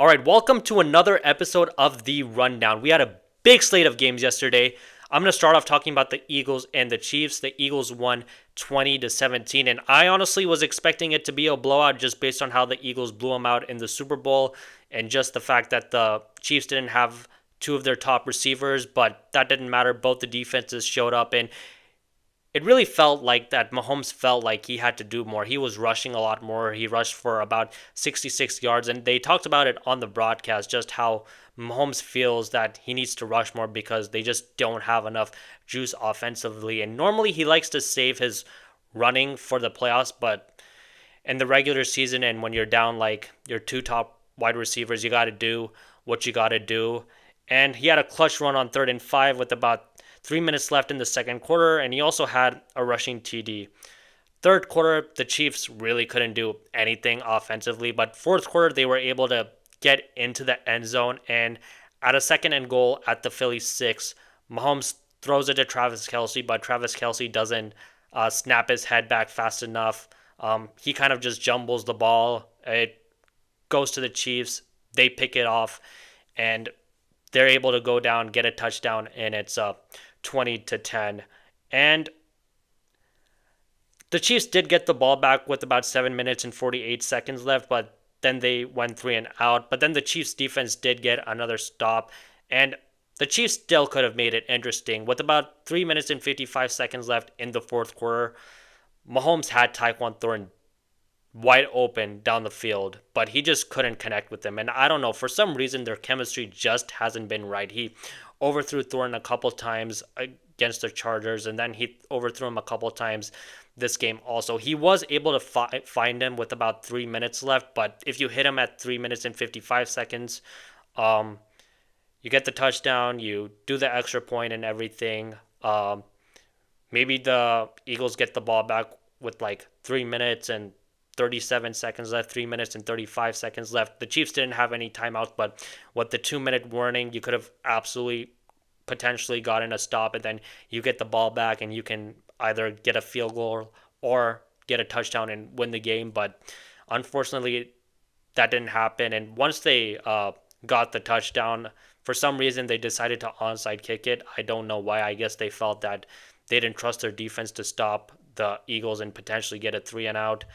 All right, welcome to another episode of The Rundown. We had a big slate of games yesterday. I'm going to start off talking about the Eagles and the Chiefs. The Eagles won 20-17, and I honestly was expecting it to be a blowout just based on how the Eagles blew them out in the Super Bowl and just the fact that the Chiefs didn't have two of their top receivers, but that didn't matter. Both the defenses showed up, and it really felt like that Mahomes felt like he had to do more. He was rushing a lot more. He rushed for about 66 yards, and they talked about it on the broadcast just how Mahomes feels that he needs to rush more because they just don't have enough juice offensively. And normally he likes to save his running for the playoffs, but in the regular season and when you're down like your two top wide receivers, you got to do what you got to do. And he had a clutch run on 3rd and 5 with about 3 minutes left in the second quarter, and he also had a rushing TD. Third quarter, the Chiefs really couldn't do anything offensively, but fourth quarter, they were able to get into the end zone, and at a 2nd and goal at the Philly 6, Mahomes throws it to Travis Kelce, but Travis Kelce doesn't snap his head back fast enough. He kind of just jumbles the ball. It goes to the Chiefs. They pick it off, and they're able to go down, get a touchdown, and it's 20-10. And the Chiefs did get the ball back with about 7 minutes and 48 seconds left, but then they went three and out. But then the Chiefs defense did get another stop, and the Chiefs still could have made it interesting. With about 3 minutes and 55 seconds left in the fourth quarter, Mahomes had Tyquan Thornton wide open down the field, but he just couldn't connect with them. And I don't know, for some reason, their chemistry just hasn't been right. He overthrew Thornton a couple times against the Chargers, and then he overthrew him a couple times this game also. He was able to find him with about 3 minutes left, but if you hit him at 3 minutes and 55 seconds, you get the touchdown, you do the extra point and everything. Maybe the Eagles get the ball back with like 3 minutes and 37 seconds left, 3 minutes and 35 seconds left. The Chiefs didn't have any timeouts, but with the 2 minute warning, you could have absolutely potentially gotten a stop, and then you get the ball back and you can either get a field goal or get a touchdown and win the game. But unfortunately, that didn't happen. And once they got the touchdown, for some reason, they decided to onside kick it. I don't know why. I guess they felt that they didn't trust their defense to stop the Eagles and potentially get a 3-and-out.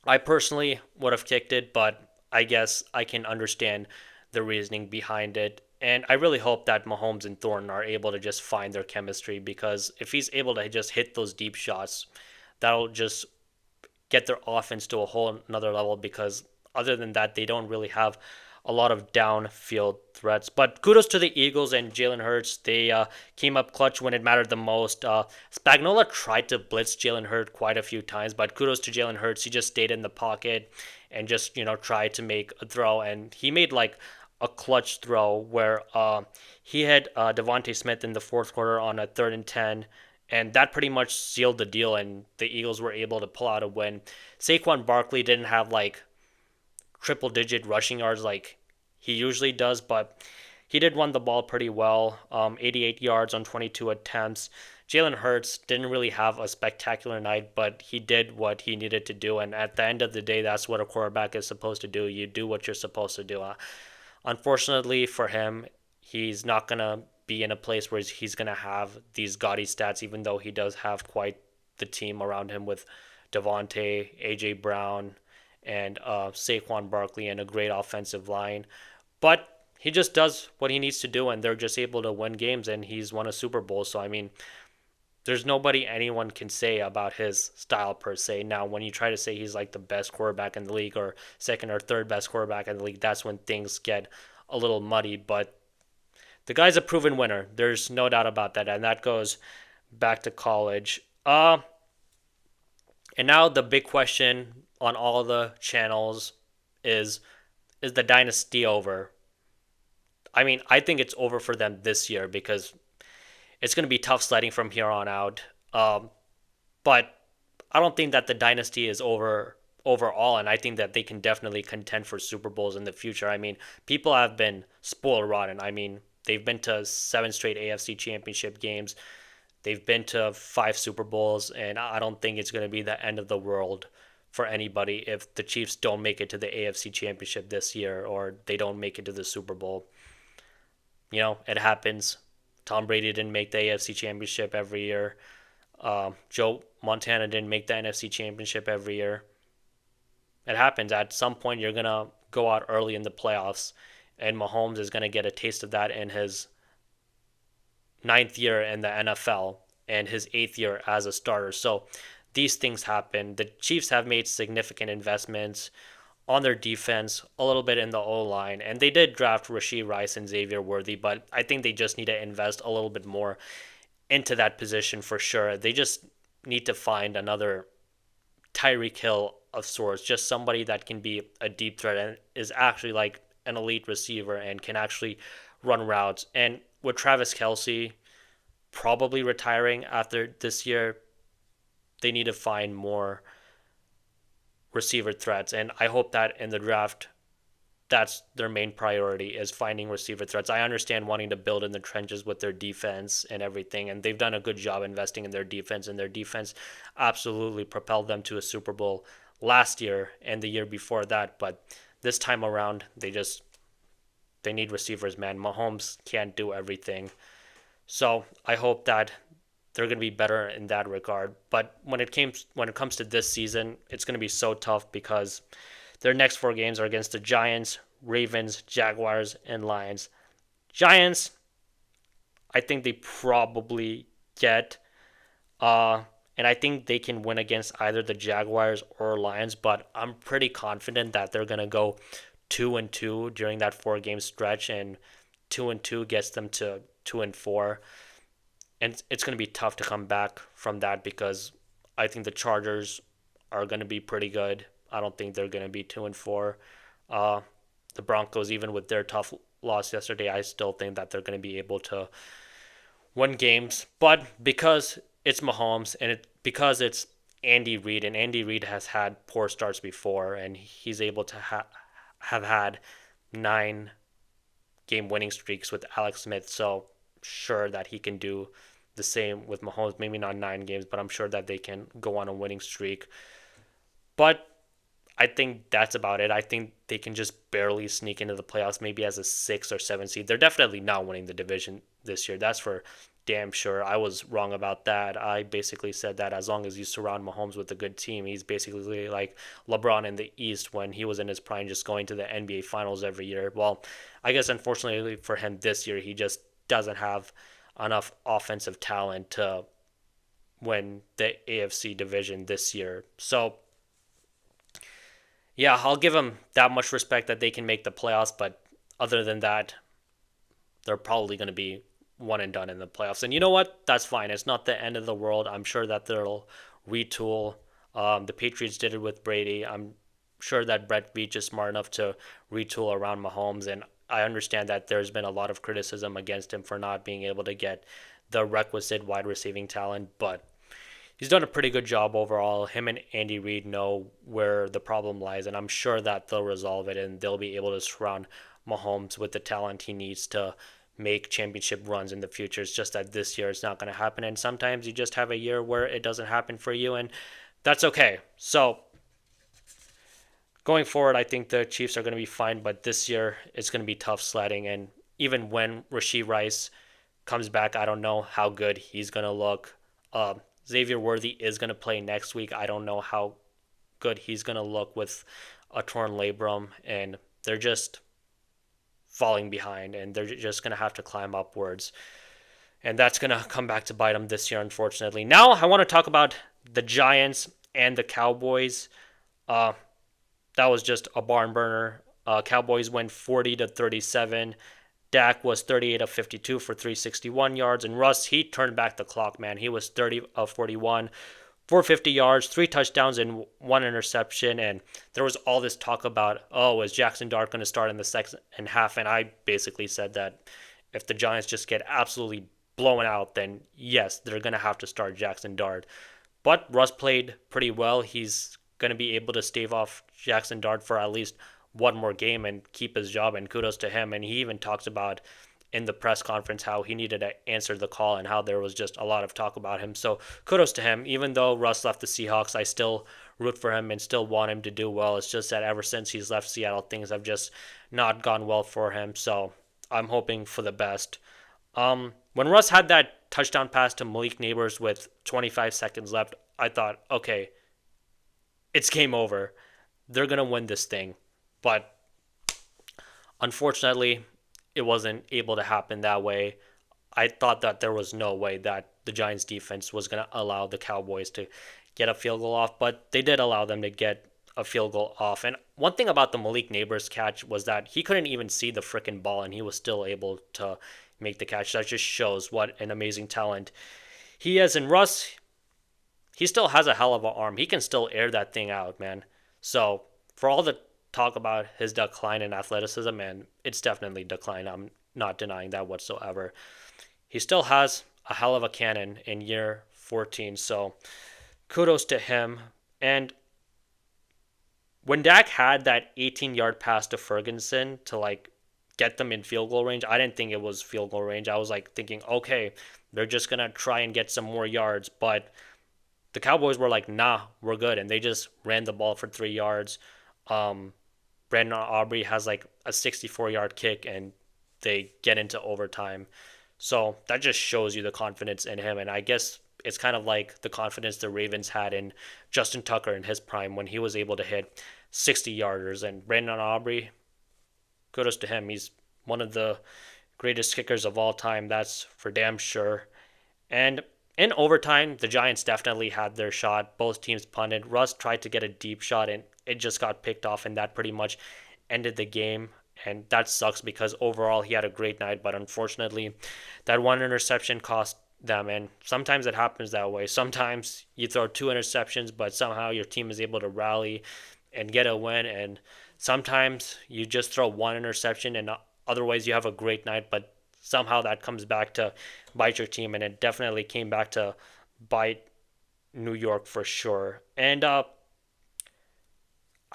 I personally would have kicked it, but I guess I can understand the reasoning behind it. And I really hope that Mahomes and Thornton are able to just find their chemistry, because if he's able to just hit those deep shots, that'll just get their offense to a whole another level, because other than that, they don't really have a lot of downfield threats. But kudos to the Eagles and Jalen Hurts. They came up clutch when it mattered the most. Spagnuolo tried to blitz Jalen Hurts quite a few times, but kudos to Jalen Hurts. He just stayed in the pocket and just, tried to make a throw. And he made like a clutch throw where he had Devontae Smith in the fourth quarter on a 3rd and 10. And that pretty much sealed the deal, and the Eagles were able to pull out a win. Saquon Barkley didn't have like triple digit rushing yards like he usually does, but he did run the ball pretty well. 88 yards on 22 attempts. Jalen Hurts didn't really have a spectacular night, but he did what he needed to do, and at the end of the day, that's what a quarterback is supposed to do. You do what you're supposed to do. Unfortunately for him, he's not going to be in a place where he's going to have these gaudy stats, even though he does have quite the team around him with Devontae, A.J. Brown, and Saquon Barkley, and a great offensive line. But he just does what he needs to do, and they're just able to win games, and he's won a Super Bowl. So, I mean, there's nobody anyone can say about his style per se. Now, when you try to say he's like the best quarterback in the league or second or third best quarterback in the league, that's when things get a little muddy. But the guy's a proven winner. There's no doubt about that, and that goes back to college. And now the big question on all the channels is the dynasty over? I mean, I think it's over for them this year, because it's going to be tough sledding from here on out. But I don't think that the dynasty is over overall, and I think that they can definitely contend for Super Bowls in the future. I mean, people have been spoiled rotten. I mean, they've been to 7 straight AFC Championship games. They've been to 5 Super Bowls, and I don't think it's going to be the end of the world for anybody if the Chiefs don't make it to the AFC Championship this year or they don't make it to the Super Bowl. It happens. Tom Brady didn't make the AFC Championship every year. Joe Montana didn't make the NFC Championship every year. It happens. At some point, you're going to go out early in the playoffs, and Mahomes is going to get a taste of that in his ninth year in the NFL and his eighth year as a starter. So these things happen. The Chiefs have made significant investments on their defense, a little bit in the O-line, and they did draft Rashee Rice and Xavier Worthy, but I think they just need to invest a little bit more into that position for sure. They just need to find another Tyreek Hill of sorts, just somebody that can be a deep threat and is actually like an elite receiver and can actually run routes. And with Travis Kelce probably retiring after this year, they need to find more receiver threats. And I hope that in the draft, that's their main priority, is finding receiver threats. I understand wanting to build in the trenches with their defense and everything, and they've done a good job investing in their defense, and their defense absolutely propelled them to a Super Bowl last year and the year before that. But this time around, they need receivers, man. Mahomes can't do everything. So I hope that they're going to be better in that regard. But when it comes to this season, it's going to be so tough because their next 4 games are against the Giants, Ravens, Jaguars, and Lions. Giants, I think they probably get, and I think they can win against either the Jaguars or Lions, but I'm pretty confident that they're going to go 2-2 during that 4-game stretch, and 2-2 gets them to 2-4. And it's going to be tough to come back from that because I think the Chargers are going to be pretty good. I don't think they're going to be 2-4. The Broncos, even with their tough loss yesterday, I still think that they're going to be able to win games. But because it's Mahomes and because it's Andy Reid, and Andy Reid has had poor starts before, and he's able to have had 9-game winning streaks with Alex Smith. So sure that he can do the same with Mahomes. Maybe not 9 games, but I'm sure that they can go on a winning streak. But I think that's about it. I think they can just barely sneak into the playoffs, maybe as a 6 or 7 seed. They're definitely not winning the division this year. That's for damn sure. I was wrong about that. I basically said that as long as you surround Mahomes with a good team, he's basically like LeBron in the East when he was in his prime, just going to the NBA Finals every year. Well, I guess unfortunately for him this year, he just doesn't have enough offensive talent to win the AFC division this year. So yeah, I'll give them that much respect that they can make the playoffs, but other than that, they're probably going to be one and done in the playoffs. And you know what? That's fine. It's not the end of the world. I'm sure that they'll retool. The Patriots did it with Brady. I'm sure that Brett Veach is smart enough to retool around Mahomes, and I understand that there's been a lot of criticism against him for not being able to get the requisite wide receiving talent, but he's done a pretty good job overall. Him and Andy Reid know where the problem lies, and I'm sure that they'll resolve it and they'll be able to surround Mahomes with the talent he needs to make championship runs in the future. It's just that this year it's not going to happen, and sometimes you just have a year where it doesn't happen for you, and that's okay. So going forward, I think the Chiefs are going to be fine, but this year it's going to be tough sledding. And even when Rashee Rice comes back, I don't know how good he's going to look. Xavier Worthy is going to play next week. I don't know how good he's going to look with a torn labrum, and they're just falling behind, and they're just going to have to climb upwards. And that's going to come back to bite them this year, unfortunately. Now I want to talk about the Giants and the Cowboys. That was just a barn burner. Cowboys went 40-37. Dak was 38 of 52 for 361 yards. And Russ, he turned back the clock, man. He was 30 of 41, 450 yards, 3 touchdowns, and 1 interception. And there was all this talk about, is Jackson Dart going to start in the second half? And I basically said that if the Giants just get absolutely blown out, then yes, they're going to have to start Jackson Dart. But Russ played pretty well. He's going to be able to stave off Jackson Dart for at least one more game and keep his job, and kudos to him. And he even talks about in the press conference how he needed to answer the call and how there was just a lot of talk about him. So kudos to him. Even though Russ left the Seahawks, I still root for him and still want him to do well. It's just that ever since he's left Seattle, things have just not gone well for him. So I'm hoping for the best. When Russ had that touchdown pass to Malik Neighbors with 25 seconds left, I thought, okay, it's game over. They're going to win this thing. But unfortunately, it wasn't able to happen that way. I thought that there was no way that the Giants defense was going to allow the Cowboys to get a field goal off, but they did allow them to get a field goal off. And one thing about the Malik Neighbors catch was that he couldn't even see the freaking ball and he was still able to make the catch. That just shows what an amazing talent he is. And Russ, he still has a hell of an arm. He can still air that thing out, man. So for all the talk about his decline in athleticism, and it's definitely declined. I'm not denying that whatsoever. He still has a hell of a cannon in year 14, so kudos to him. And when Dak had that 18-yard pass to Ferguson to like get them in field goal range, I didn't think it was field goal range. I was like thinking, okay, they're just gonna try and get some more yards, but the Cowboys were like, nah, we're good, and they just ran the ball for 3 yards. Brandon Aubrey has like a 64-yard kick, and they get into overtime. So that just shows you the confidence in him, and I guess it's kind of like the confidence the Ravens had in Justin Tucker in his prime when he was able to hit 60-yarders. And Brandon Aubrey, kudos to him. He's one of the greatest kickers of all time, that's for damn sure. And in overtime, the Giants definitely had their shot. Both teams punted. Russ tried to get a deep shot, and it just got picked off, and that pretty much ended the game. And that sucks because overall he had a great night, but unfortunately, that one interception cost them. And sometimes it happens that way. Sometimes you throw 2 interceptions, but somehow your team is able to rally and get a win. And sometimes you just throw 1 interception, and other ways you have a great night, but somehow that comes back to bite your team, and it definitely came back to bite New York for sure. And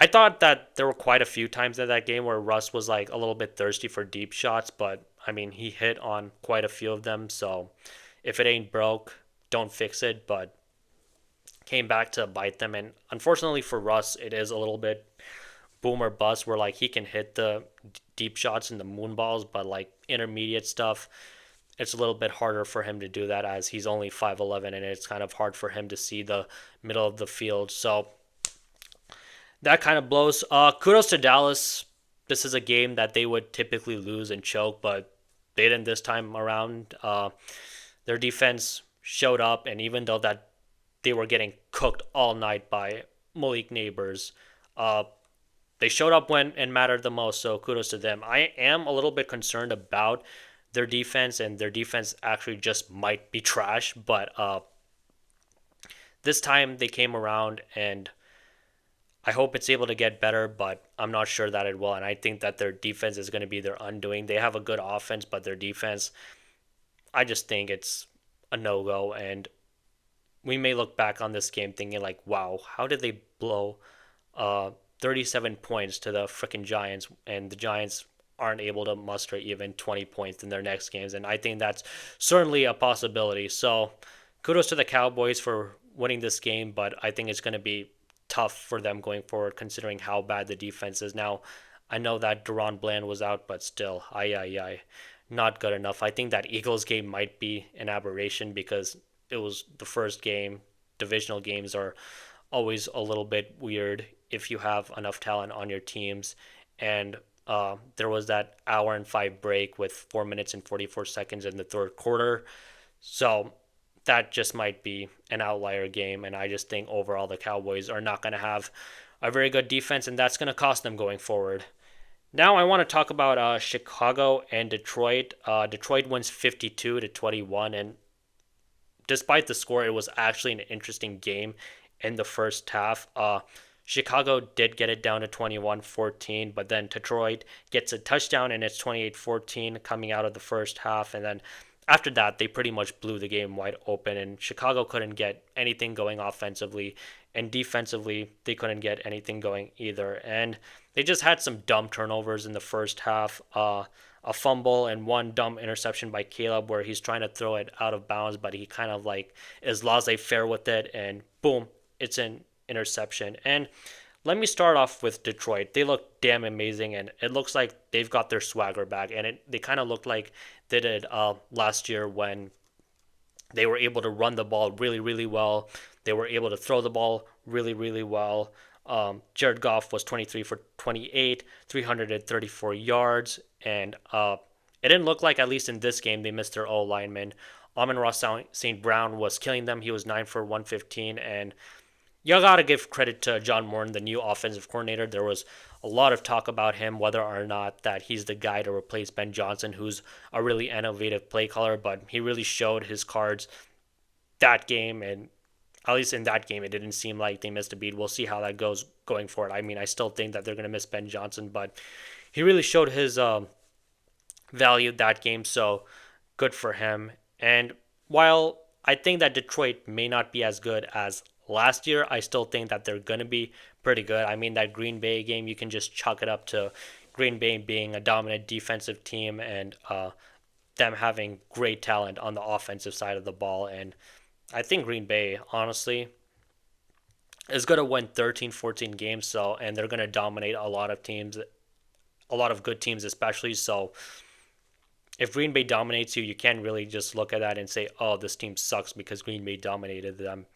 I thought that there were quite a few times in that game where Russ was like a little bit thirsty for deep shots, but I mean, he hit on quite a few of them. So if it ain't broke, don't fix it. But came back to bite them. And unfortunately for Russ, it is a little bit boom or bust where like he can hit the deep shots and the moon balls, but like intermediate stuff, it's a little bit harder for him to do that as he's only 5'11", and it's kind of hard for him to see the middle of the field. So that kind of blows. Kudos to Dallas. This is a game that they would typically lose and choke, but they didn't this time around. Their defense showed up, and even though that they were getting cooked all night by Malik Neighbors, they showed up when it mattered the most, so kudos to them. I am a little bit concerned about their defense, and their defense actually just might be trash, but this time they came around, and I hope it's able to get better, but I'm not sure that it will. And I think that their defense is going to be their undoing. They have a good offense, but their defense, I just think it's a no-go. And we may look back on this game thinking like, wow, how did they blow 37 points to the freaking Giants? And the Giants aren't able to muster even 20 points in their next games. And I think that's certainly a possibility. So kudos to the Cowboys for winning this game, but I think it's going to be tough for them going forward considering how bad the defense is. Now, I know that Deron Bland was out, but still, not good enough. I think that Eagles game might be an aberration because it was the first game. Divisional games are always a little bit weird if you have enough talent on your teams. And there was that hour and 5 break with 4 minutes and 44 seconds in the third quarter. So that just might be an outlier game, and I just think overall the Cowboys are not going to have a very good defense, and that's going to cost them going forward. Now I want to talk about Chicago and Detroit. Detroit wins 52-21, and despite the score, it was actually an interesting game in the first half. Chicago did get it down to 21-14, but then Detroit gets a touchdown, and it's 28-14 coming out of the first half, and then after that, they pretty much blew the game wide open, and Chicago couldn't get anything going offensively and defensively, they couldn't get anything going either. And they just had some dumb turnovers in the first half. A fumble and one dumb interception by Caleb where he's trying to throw it out of bounds, but he kind of like is laissez-faire with it, and boom, it's an interception. And let me start off with Detroit. They look damn amazing, and it looks like they've got their swagger back. And they kind of look like they did last year when they were able to run the ball really, really well. They were able to throw the ball really, really well. Jared Goff was 23 for 28, 334 yards, and it didn't look like, at least in this game, they missed their O lineman. Amon-Ra St. Brown was killing them. He was 9 for 115, and you got to give credit to John Morton, the new offensive coordinator. There was a lot of talk about him, whether or not that he's the guy to replace Ben Johnson, who's a really innovative play caller, but he really showed his cards that game, and at least in that game, it didn't seem like they missed a beat. We'll see how that goes going forward. I mean, I still think that they're going to miss Ben Johnson, but he really showed his value that game, so good for him. And while I think that Detroit may not be as good as last year, I still think that they're going to be pretty good. I mean, that Green Bay game, you can just chalk it up to Green Bay being a dominant defensive team and them having great talent on the offensive side of the ball. And I think Green Bay, honestly, is going to win 13, 14 games. So, and they're going to dominate a lot of teams, a lot of good teams, especially. So, if Green Bay dominates you, you can't really just look at that and say, oh, this team sucks because Green Bay dominated them.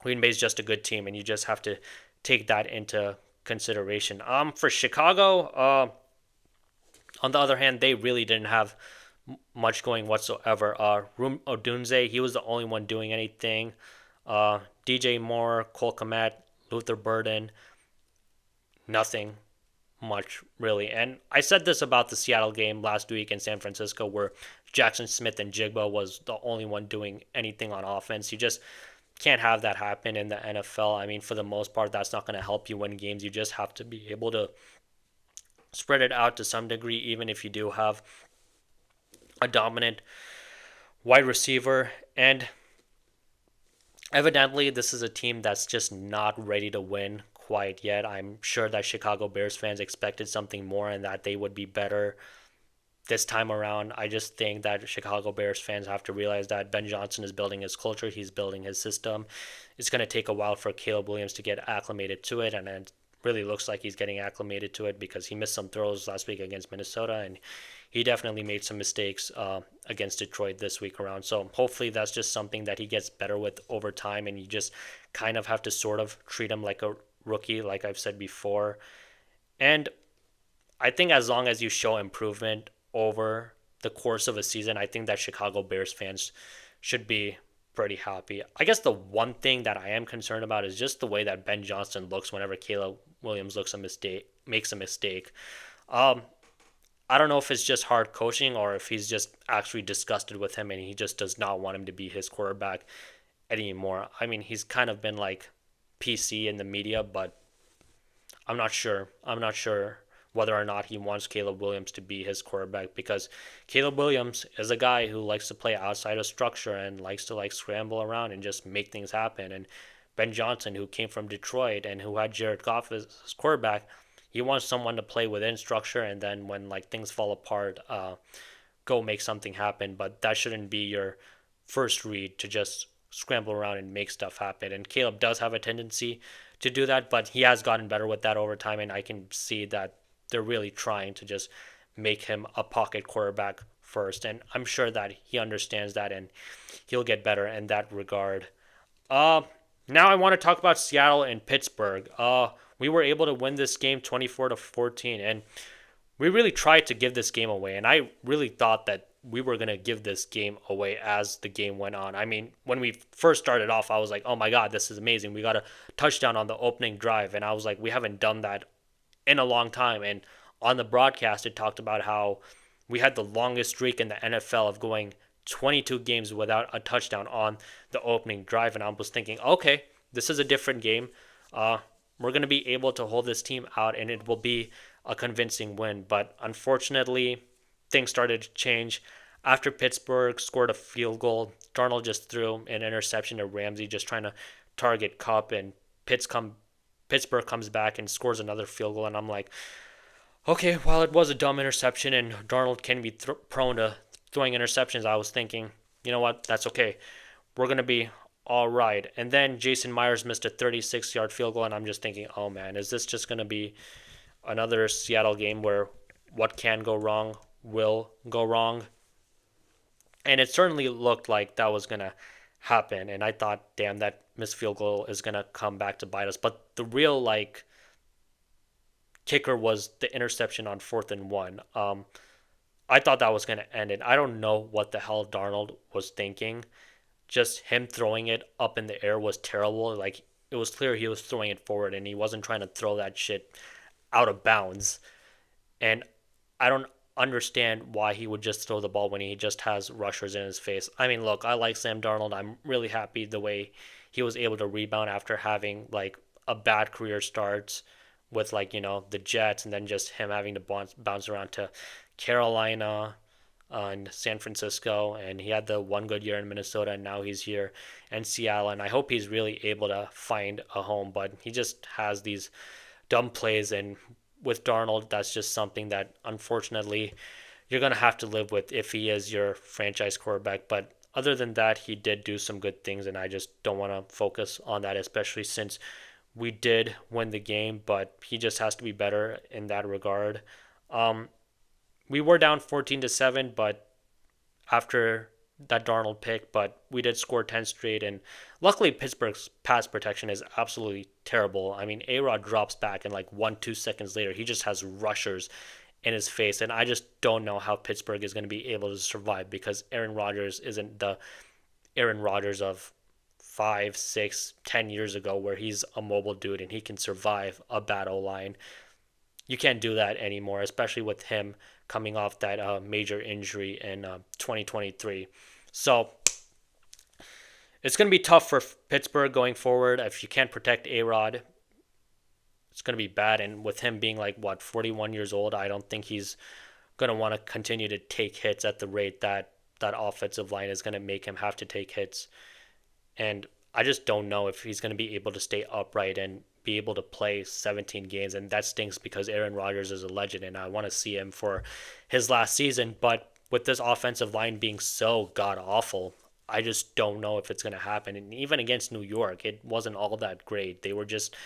Green Bay is just a good team, and you just have to take that into consideration. For Chicago, on the other hand, they really didn't have much going whatsoever. Rum Odunze, he was the only one doing anything. DJ Moore, Cole Kmet, Luther Burden, nothing much really. And I said this about the Seattle game last week in San Francisco, where Jackson Smith and Jigba was the only one doing anything on offense. You just can't have that happen in the NFL. I mean, for the most part, that's not going to help you win games. You just have to be able to spread it out to some degree, even if you do have a dominant wide receiver. And evidently, this is a team that's just not ready to win quite yet. I'm sure that Chicago Bears fans expected something more and that they would be better this time around. I just think that Chicago Bears fans have to realize that Ben Johnson is building his culture. He's building his system. It's going to take a while for Caleb Williams to get acclimated to it, and it really looks like he's getting acclimated to it because he missed some throws last week against Minnesota, and he definitely made some mistakes against Detroit this week around. So hopefully that's just something that he gets better with over time, and you just kind of have to sort of treat him like a rookie, like I've said before. And I think as long as you show improvement over the course of a season, I think that Chicago Bears fans should be pretty happy. I guess the one thing that I am concerned about is just the way that Ben Johnson looks whenever Caleb Williams makes a mistake. I don't know if it's just hard coaching or if he's just actually disgusted with him and he just does not want him to be his quarterback anymore. I mean, he's kind of been like PC in the media, but I'm not sure. I'm not sure whether or not he wants Caleb Williams to be his quarterback, because Caleb Williams is a guy who likes to play outside of structure and likes to like scramble around and just make things happen. And Ben Johnson, who came from Detroit and who had Jared Goff as his quarterback, he wants someone to play within structure, and then when like things fall apart, go make something happen. But that shouldn't be your first read, to just scramble around and make stuff happen. And Caleb does have a tendency to do that, but he has gotten better with that over time, and I can see that they're really trying to just make him a pocket quarterback first. And I'm sure that he understands that and he'll get better in that regard. Now I want to talk about Seattle and Pittsburgh. We were able to win this game 24-14, and we really tried to give this game away. And I really thought that we were going to give this game away as the game went on. I mean, when we first started off, I was like, oh my God, this is amazing. We got a touchdown on the opening drive. And I was like, we haven't done that in a long time. And on the broadcast, it talked about how we had the longest streak in the NFL of going 22 games without a touchdown on the opening drive. And I was thinking, okay, this is a different game. We're going to be able to hold this team out, and it will be a convincing win. But unfortunately, things started to change after Pittsburgh scored a field goal. Darnold just threw an interception to Ramsey, just trying to target Cup, and Pittsburgh comes back and scores another field goal, and I'm like, okay, well, it was a dumb interception, and Darnold can be prone to throwing interceptions. I was thinking, you know what, that's okay. We're gonna be all right. And then Jason Myers missed a 36-yard field goal, and I'm just thinking, oh man, is this just gonna be another Seattle game where what can go wrong will go wrong? And it certainly looked like that was gonna happen. And I thought, damn, that missed field goal is gonna come back to bite us. But the real like kicker was the interception on 4th and 1. I thought that was gonna end it. I don't know what the hell Darnold was thinking. Just him throwing it up in the air was terrible. Like it was clear he was throwing it forward and he wasn't trying to throw that shit out of bounds. And I don't understand why he would just throw the ball when he just has rushers in his face. I mean, look, I like Sam Darnold. I'm really happy the way he was able to rebound after having like a bad career start with like, the Jets, and then just him having to bounce around to Carolina and San Francisco, and he had the one good year in Minnesota, and now he's here in Seattle, and I hope he's really able to find a home, but he just has these dumb plays, and with Darnold, that's just something that unfortunately you're going to have to live with if he is your franchise quarterback. But other than that, he did do some good things, and I just don't want to focus on that, especially since we did win the game, but he just has to be better in that regard. Um, we were down 14-7, but after that Darnold pick, but we did score 10 straight, and luckily Pittsburgh's pass protection is absolutely terrible. I mean, A-Rod drops back, and like 1-2 seconds later, he just has rushers in his face, and I just don't know how Pittsburgh is going to be able to survive because Aaron Rodgers isn't the Aaron Rodgers of 5, 6, 10 years ago, where he's a mobile dude and he can survive a bad O line. You can't do that anymore, especially with him coming off that major injury in 2023. So it's going to be tough for Pittsburgh going forward. If you can't protect A-Rod, it's going to be bad. And with him being like, 41 years old, I don't think he's going to want to continue to take hits at the rate that that offensive line is going to make him have to take hits. And I just don't know if he's going to be able to stay upright and be able to play 17 games. And that stinks because Aaron Rodgers is a legend and I want to see him for his last season. But with this offensive line being so god awful, I just don't know if it's going to happen. And even against New York, it wasn't all that great. They were just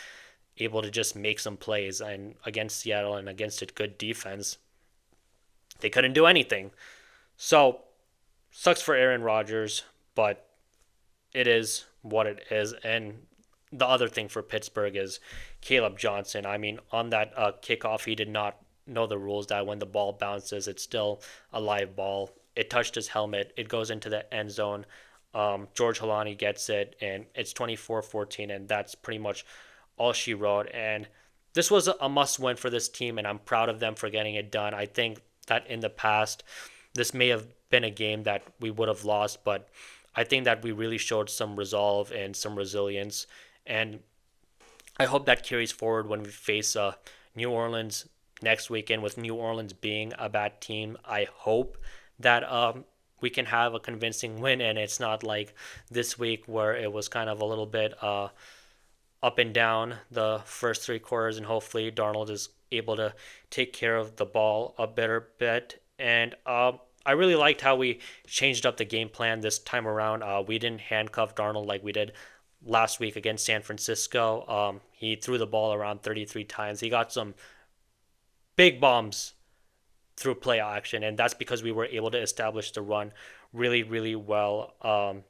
able to just make some plays. And against Seattle and against a good defense, they couldn't do anything. So, sucks for Aaron Rodgers, but it is what it is. And the other thing for Pittsburgh is Caleb Johnson. I mean, on that kickoff, he did not know the rules that when the ball bounces, it's still a live ball. It touched his helmet. It goes into the end zone. George Halani gets it, and it's 24-14, and that's pretty much all she wrote. And this was a must-win for this team, and I'm proud of them for getting it done. I think that in the past, this may have been a game that we would have lost, but I think that we really showed some resolve and some resilience, and I hope that carries forward when we face New Orleans next weekend. With New Orleans being a bad team, I hope that we can have a convincing win, and it's not like this week where it was kind of a little bit up and down the first 3 quarters, and hopefully Darnold is able to take care of the ball a better bit. And I really liked how we changed up the game plan this time around. We didn't handcuff Darnold like we did last week against San Francisco. He threw the ball around 33 times. He got some big bombs through play action, and that's because we were able to establish the run really, really well.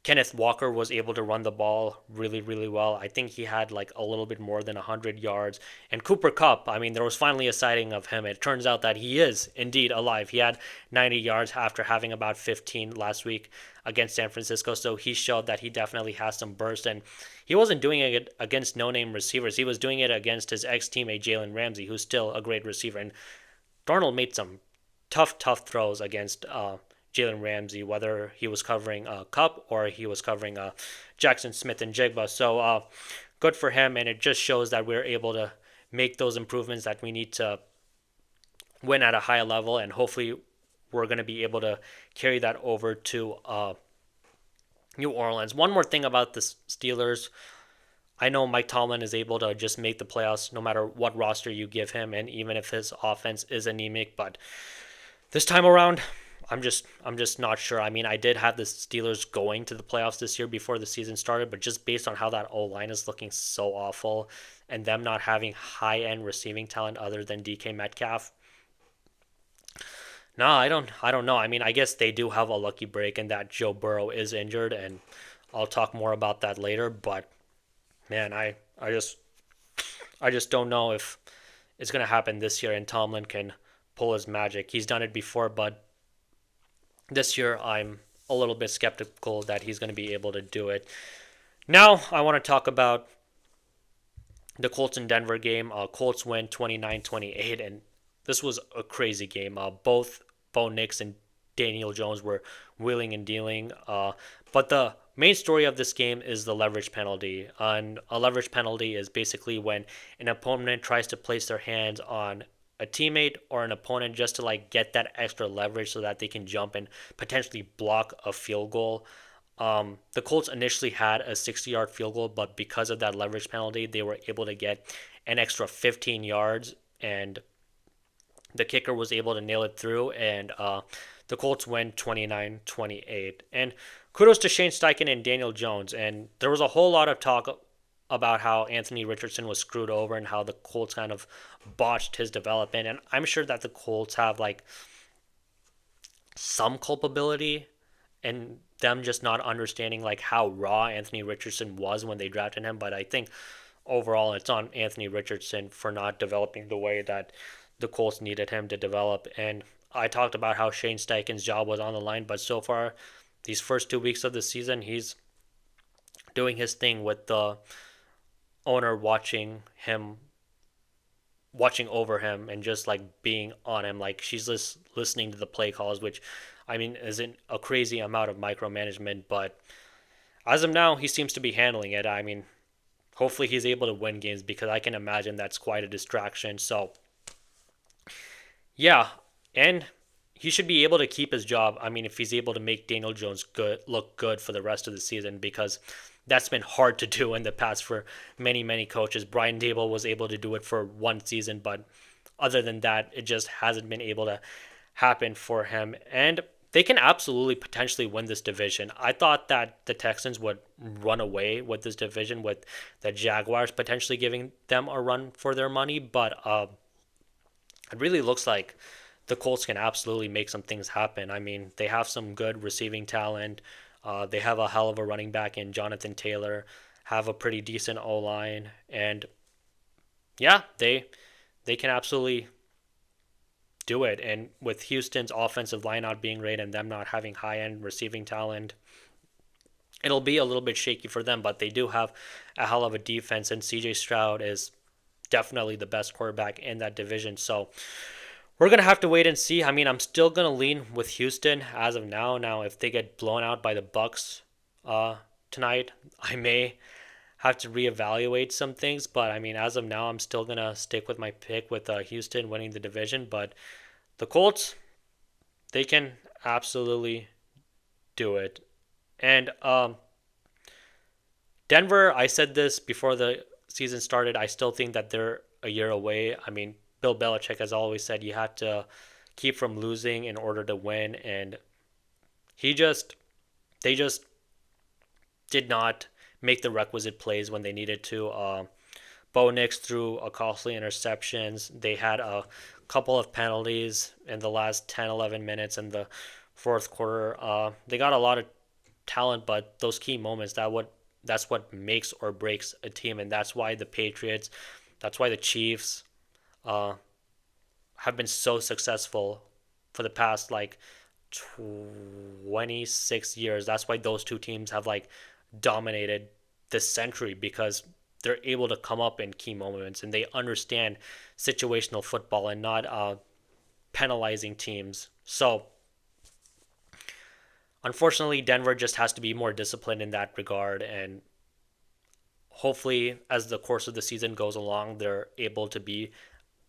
Kenneth Walker was able to run the ball really, really well. I think he had like a little bit more than 100 yards. And Cooper Kupp, I mean, there was finally a sighting of him. It turns out that he is indeed alive. He had 90 yards after having about 15 last week against San Francisco. So he showed that he definitely has some burst. And he wasn't doing it against no-name receivers. He was doing it against his ex-teammate Jalen Ramsey, who's still a great receiver. And Darnold made some tough throws against Jalen Ramsey, whether he was covering Kupp or he was covering Jackson Smith and Jigba. So good for him, and it just shows that we're able to make those improvements that we need to win at a high level, and hopefully we're going to be able to carry that over to New Orleans. One more thing about the Steelers. I know Mike Tomlin is able to just make the playoffs no matter what roster you give him, and even if his offense is anemic. But this time around, I'm just not sure. I mean, I did have the Steelers going to the playoffs this year before the season started, but just based on how that O line is looking so awful, and them not having high end receiving talent other than DK Metcalf, no, I don't know. I mean, I guess they do have a lucky break in that Joe Burrow is injured, and I'll talk more about that later. But man, I just don't know if it's gonna happen this year, and Tomlin can pull his magic. He's done it before, but this year I'm a little bit skeptical that he's going to be able to do it. Now I want to talk about the Colts and Denver game. Colts win 29-28, and this was a crazy game. Both Bo Nix and Daniel Jones were wheeling and dealing. But the main story of this game is the leverage penalty. And a leverage penalty is basically when an opponent tries to place their hands on a teammate or an opponent just to like get that extra leverage so that they can jump and potentially block a field goal. The Colts initially had a 60-yard field goal, but because of that leverage penalty, they were able to get an extra 15 yards, and the kicker was able to nail it through, and the Colts win 29-28. And kudos to Shane Steichen and Daniel Jones. And there was a whole lot of talk about how Anthony Richardson was screwed over and how the Colts kind of botched his development. And I'm sure that the Colts have like some culpability and them just not understanding like how raw Anthony Richardson was when they drafted him. But I think overall it's on Anthony Richardson for not developing the way that the Colts needed him to develop. And I talked about how Shane Steichen's job was on the line, but so far, these first 2 weeks of the season, he's doing his thing with the owner watching over him and just like being on him. Like she's just listening to the play calls, which I mean isn't a crazy amount of micromanagement, but as of now, he seems to be handling it. I mean, hopefully he's able to win games because I can imagine that's quite a distraction. So yeah, and he should be able to keep his job. I mean, if he's able to make Daniel Jones look good for the rest of the season, because that's been hard to do in the past for many, many coaches. Brian Dable was able to do it for one season, but other than that, it just hasn't been able to happen for him. And they can absolutely potentially win this division. I thought that the Texans would run away with this division with the Jaguars potentially giving them a run for their money, but it really looks like the Colts can absolutely make some things happen. I mean, they have some good receiving talent. They have a hell of a running back in Jonathan Taylor, have a pretty decent O line, and yeah, they can absolutely do it. And with Houston's offensive line not being great and them not having high end receiving talent, it'll be a little bit shaky for them. But they do have a hell of a defense, and CJ Stroud is definitely the best quarterback in that division. So we're going to have to wait and see. I mean, I'm still going to lean with Houston as of now. Now, if they get blown out by the Bucks tonight, I may have to reevaluate some things. But I mean, as of now, I'm still going to stick with my pick with Houston winning the division. But the Colts, they can absolutely do it. And Denver, I said this before the season started. I still think that they're a year away. I mean, Bill Belichick has always said you have to keep from losing in order to win, and they just did not make the requisite plays when they needed to. Bo Nix threw a costly interceptions. They had a couple of penalties in the last 10, 11 minutes in the fourth quarter. They got a lot of talent, but those key moments, that's what makes or breaks a team, and that's why the Patriots, that's why the Chiefs uh, have been so successful for the past like 26 years. That's why those two teams have like dominated this century, because they're able to come up in key moments and they understand situational football and not penalizing teams. So unfortunately, Denver just has to be more disciplined in that regard, and hopefully as the course of the season goes along, they're able to be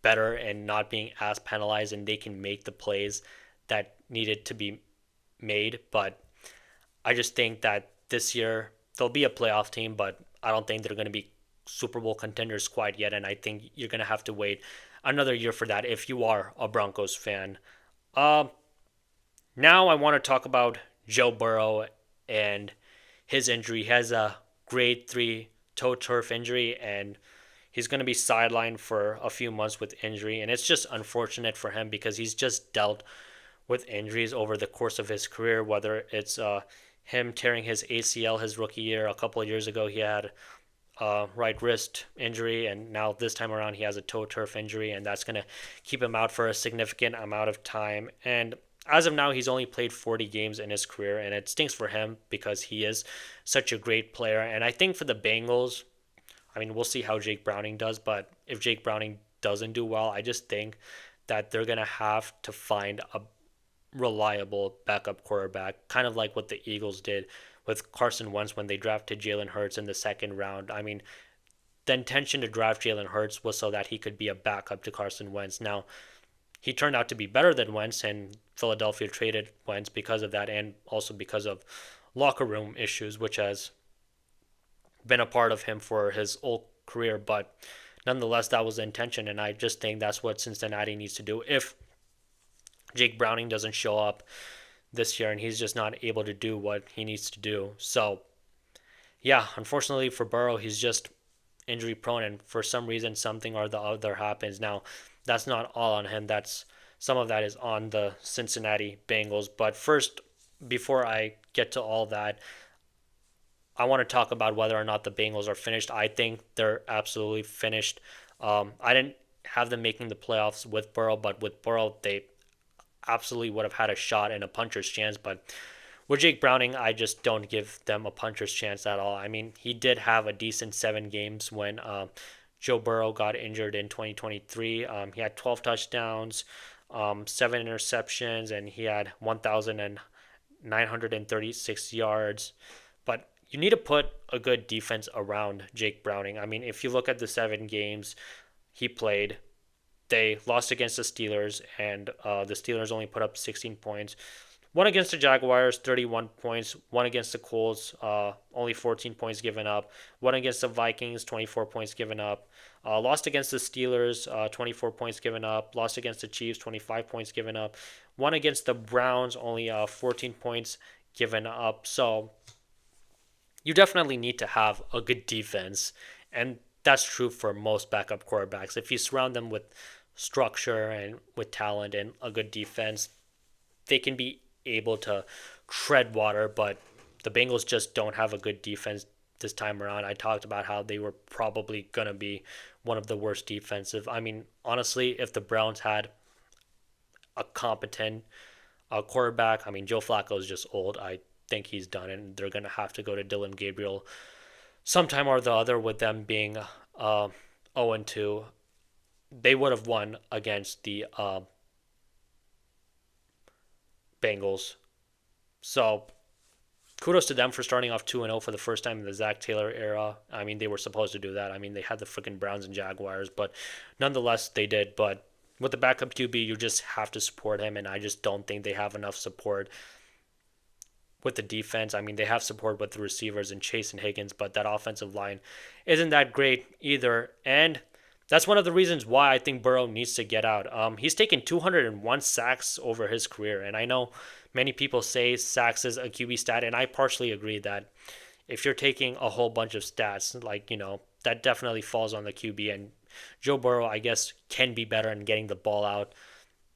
better and not being as penalized, and they can make the plays that needed to be made. But I just think that this year they'll be a playoff team, but I don't think they're going to be Super Bowl contenders quite yet. And I think you're going to have to wait another year for that if you are a Broncos fan. Um, Now I want to talk about Joe Burrow and his injury. He has a grade 3 toe turf injury, and he's going to be sidelined for a few months with injury. And it's just unfortunate for him because he's just dealt with injuries over the course of his career, whether it's him tearing his ACL his rookie year. A couple of years ago, he had a right wrist injury, and now this time around, he has a toe turf injury, and that's going to keep him out for a significant amount of time. And as of now, he's only played 40 games in his career, and it stinks for him because he is such a great player. And I think for the Bengals, I mean, we'll see how Jake Browning does, but if Jake Browning doesn't do well, I just think that they're going to have to find a reliable backup quarterback, kind of like what the Eagles did with Carson Wentz when they drafted Jalen Hurts in the second round. I mean, the intention to draft Jalen Hurts was so that he could be a backup to Carson Wentz. Now, he turned out to be better than Wentz, and Philadelphia traded Wentz because of that, and also because of locker room issues, which has been a part of him for his whole career. But nonetheless, that was the intention, and I just think that's what Cincinnati needs to do. If Jake Browning doesn't show up this year and he's just not able to do what he needs to do. So, yeah, unfortunately for Burrow, he's just injury prone, and for some reason, something or the other happens. Now, that's not all on him. That's some of that is on the Cincinnati Bengals. But first, before I get to all that, I want to talk about whether or not the Bengals are finished. I think they're absolutely finished. I didn't have them making the playoffs with Burrow, but with Burrow, they absolutely would have had a shot and a puncher's chance. But with Jake Browning, I just don't give them a puncher's chance at all. I mean, he did have a decent 7 games when Joe Burrow got injured in 2023. He had 12 touchdowns, 7 interceptions, and he had 1,936 yards. But you need to put a good defense around Jake Browning. I mean, if you look at the 7 games he played, they lost against the Steelers, and the Steelers only put up 16 points. One against the Jaguars, 31 points. One against the Colts, only 14 points given up. One against the Vikings, 24 points given up. Lost against the Steelers, 24 points given up. Lost against the Chiefs, 25 points given up. One against the Browns, only 14 points given up. So you definitely need to have a good defense, and that's true for most backup quarterbacks. If you surround them with structure and with talent and a good defense, they can be able to tread water. But the Bengals just don't have a good defense this time around. I talked about how they were probably going to be one of the worst defensive. I mean, honestly, if the Browns had a competent quarterback, I mean, Joe Flacco is just old. I think he's done, and they're going to have to go to Dylan Gabriel sometime or the other. With them being 0-2, they would have won against the Bengals. So kudos to them for starting off 2-0 for the first time in the Zach Taylor era. I mean, they were supposed to do that. I mean, they had the freaking Browns and Jaguars, but nonetheless, they did. But with the backup QB, you just have to support him, and I just don't think they have enough support with the defense. I mean, they have support with the receivers and Chase and Higgins, but that offensive line isn't that great either. And that's one of the reasons why I think Burrow needs to get out. He's taken 201 sacks over his career, and I know many people say sacks is a QB stat, and I partially agree that if you're taking a whole bunch of stats, like, that definitely falls on the QB, and Joe Burrow, I guess, can be better in getting the ball out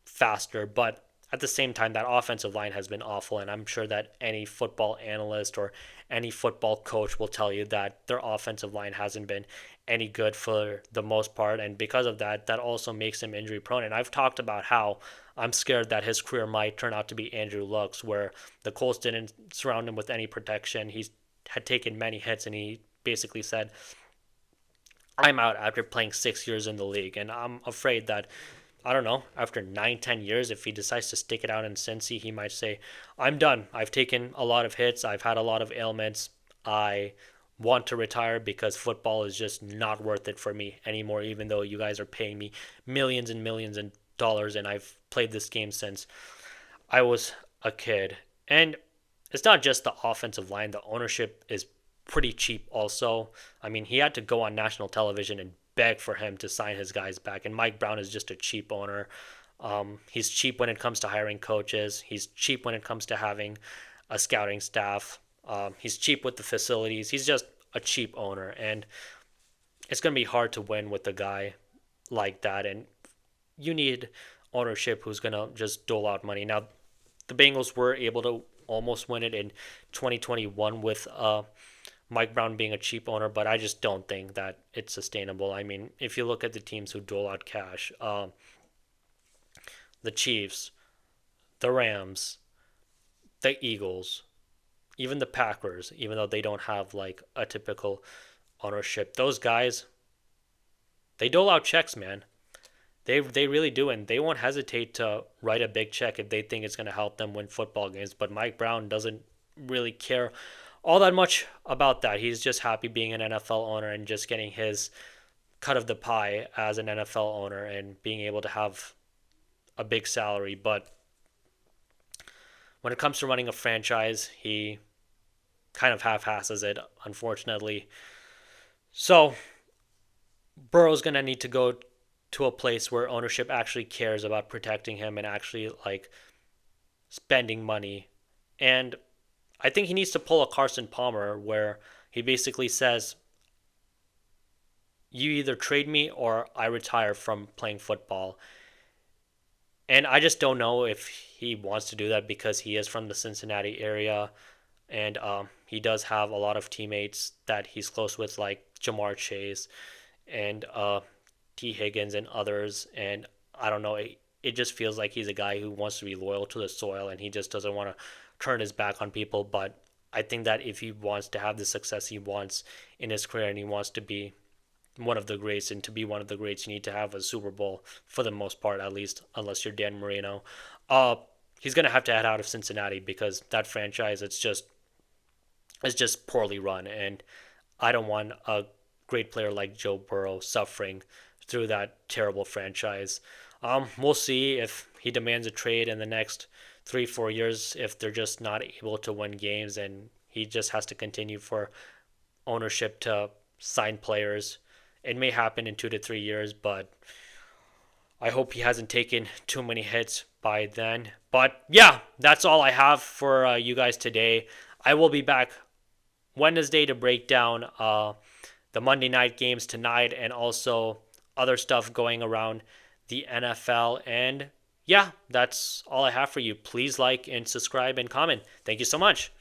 faster, but at the same time, that offensive line has been awful, and I'm sure that any football analyst or any football coach will tell you that their offensive line hasn't been any good for the most part, and because of that, that also makes him injury prone. And I've talked about how I'm scared that his career might turn out to be Andrew Luck's, where the Colts didn't surround him with any protection. He had taken many hits, and he basically said, I'm out after playing 6 years in the league. And I'm afraid that, I don't know, after 9-10 years, if he decides to stick it out in Cincy, he might say, I'm done. I've taken a lot of hits. I've had a lot of ailments. I want to retire because football is just not worth it for me anymore, even though you guys are paying me millions and millions of dollars, and I've played this game since I was a kid. And it's not just the offensive line. The ownership is pretty cheap also. I mean, he had to go on national television and beg for him to sign his guys back. And Mike Brown is just a cheap owner. He's cheap when it comes to hiring coaches. He's cheap when it comes to having a scouting staff. He's cheap with the facilities. He's just a cheap owner. And it's going to be hard to win with a guy like that. And you need ownership who's going to just dole out money. Now, the Bengals were able to almost win it in 2021 with Mike Brown being a cheap owner, but I just don't think that it's sustainable. I mean, if you look at the teams who dole out cash, the Chiefs, the Rams, the Eagles, even the Packers, even though they don't have like a typical ownership, those guys, they dole out checks, man. They really do, and they won't hesitate to write a big check if they think it's going to help them win football games. But Mike Brown doesn't really care all that much about that. He's just happy being an NFL owner and just getting his cut of the pie as an NFL owner and being able to have a big salary. But when it comes to running a franchise, he kind of half-asses it, unfortunately. So Burrow's going to need to go to a place where ownership actually cares about protecting him and actually like spending money. And I think he needs to pull a Carson Palmer where he basically says, you either trade me or I retire from playing football. And I just don't know if he wants to do that because he is from the Cincinnati area. And he does have a lot of teammates that he's close with, like Jamar Chase and T. Higgins and others. And I don't know, it just feels like he's a guy who wants to be loyal to the soil and he just doesn't want to turn his back on people. But I think that if he wants to have the success he wants in his career and he wants to be one of the greats, and to be one of the greats, you need to have a Super Bowl for the most part, at least, unless you're Dan Marino. He's going to have to head out of Cincinnati because that franchise, it's just poorly run. And I don't want a great player like Joe Burrow suffering through that terrible franchise. We'll see if he demands a trade in the next 3-4 years, if they're just not able to win games and he just has to continue for ownership to sign players. It may happen in 2 to 3 years, but I hope he hasn't taken too many hits by then. But yeah, that's all I have for you guys today. I will be back Wednesday to break down the Monday night games tonight and also other stuff going around the NFL. And yeah, that's all I have for you. Please like and subscribe and comment. Thank you so much.